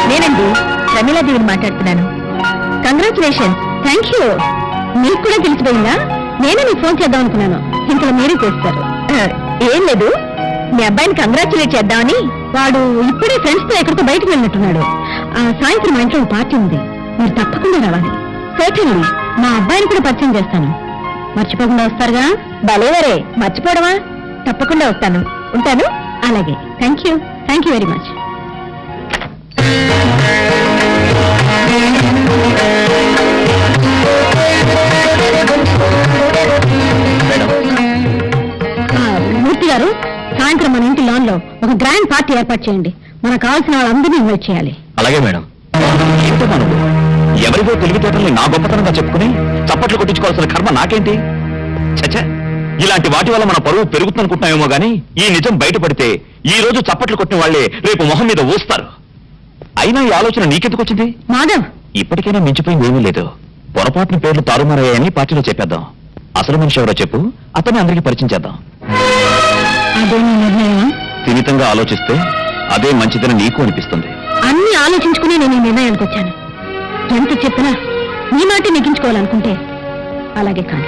నేనండి రమీలాదేవిని మాట్లాడుతున్నాను. Congratulations. Thank you. మీకు కూడా తెలిసిపోయిందా? నేనే మీకు ఫోన్ చేద్దాం అనుకున్నాను, ఇంతలో మీరే చేస్తారు. ఏం లేదు, మీ అబ్బాయిని కంగ్రాచులేట్ చేద్దామని. వాడు ఇప్పుడే ఫ్రెండ్స్ తో ఎక్కడికో బయటకు వెళ్ళినట్టున్నాడు. సాయంత్రం మా ఇంట్లో పార్టీ ఉంది, మీరు తప్పకుండా రావాలి. సర్టన్లీ. మా అబ్బాయిని కూడా పరిచయం చేస్తాను. మర్చిపోకుండా వస్తారుగా? భలేవరే, మర్చిపోవడమా? తప్పకుండా వస్తాను. ఉంటాను. అలాగే. Thank you very much. Murthy గారు, సాయంత్రం మన ఇంటి లాన్ లో ఒక గ్రాండ్ పార్టీ ఏర్పాటు చేయండి. మనకు కావాల్సిన వాళ్ళందరినీ ఇన్వైట్ చేయాలి. అలాగే మేడం. ఎవరికో తెలివితేటల్ని నా గొప్పతనంగా చెప్పుకుని చప్పట్లు కొట్టించుకోవాల్సిన కర్మ నాకేంటి? చచ్చా, ఇలాంటి వాటి వల్ల మన పరువు పెరుగుతుందనుకుంటున్నామేమో గానీ ఈ నిజం బయటపడితే ఈ రోజు చప్పట్లు కొట్టిన వాళ్లే రేపు మొహం మీద ఊస్తారు. అయినా ఈ ఆలోచన నీకెందుకు వచ్చింది? మాధవ్, ఇప్పటికైనా మించిపోయింది ఏమీ లేదు. పొరపాటున పేర్లు తారుమారయ్యాయని పార్టీలో చెప్పేద్దాం. అసలు మనిషి ఎవరో చెప్పు, అతన్ని అందరికీ పరిచయం చేద్దాం. స్థిమితంగా ఆలోచిస్తే అదే మంచిదని నీకు అనిపిస్తుంది. అన్ని ఆలోచించుకుని నేను ఈ నిర్ణయానికి వచ్చాను. ఎంత చెప్పినా నీ మాట నెగ్గించుకోవాలనుకుంటే అలాగే కాదు.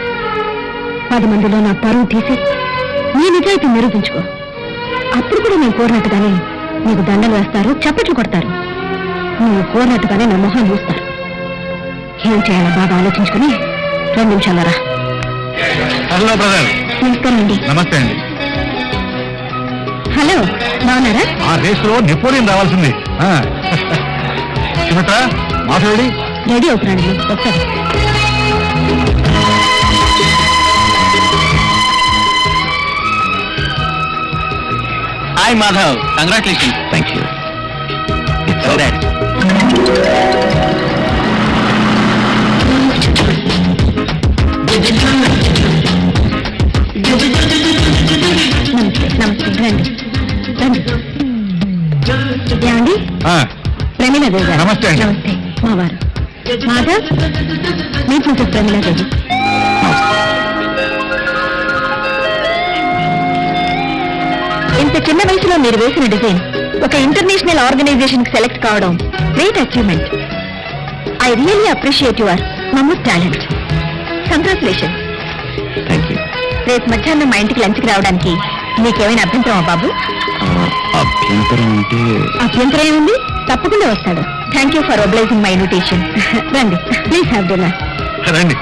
10 మందిలో నా పరువు తీసి నీ నిజాయితీ నిరూపించుకో. అప్పుడు కూడా నేను కోరినట్టుగానే నీకు దండలు వేస్తారు, చప్పట్లు కొడతారు. నువ్వు కోరినట్టుగానే నా మొహం చూస్తారు. ఏం చేయాలో బాగా ఆలోచించుకుని 2 నిమిషాలు రా. Hello brother. నమస్కారం అండి. నమస్తే అండి. హలో, బాగున్నారా? ఆ రేసులో నెపోలియన్ రావాల్సింది. సుమిత్ర, మాట్లాడి రెడీ అవుతున్నాడు. వస్తారు. Hi Madhav, congratulations. Thank you. నమస్తే. రండి రండి. ఏమండి? ప్రమీలాదేవి గారు. నమస్తే అండి. నమస్తే. మా వారు మాధవ్, మీకు మిసెస్ ప్రమీలాదేవి. ఇంత చిన్న వయసులో మీరు వేసిన డిజైన్ ఒక ఇంటర్నేషనల్ ఆర్గనైజేషన్ కి సెలెక్ట్ కావడం great achievement. I really appreciate your మమ్మూస్ టాలెంట్. కంగ్రాచులేషన్. Thank you. రేపు మధ్యాహ్నం మా ఇంటికి లంచ్కి రావడానికి మీకేమైనా అభ్యంతరమా బాబు? అభ్యంతరం అంటే? అభ్యంతరం ఏముంది, తప్పకుండా వస్తాడు. Thank you for obliging my invitation. రండి, ప్లీజ్ హ్యావ్ డిన్నర్. రండి.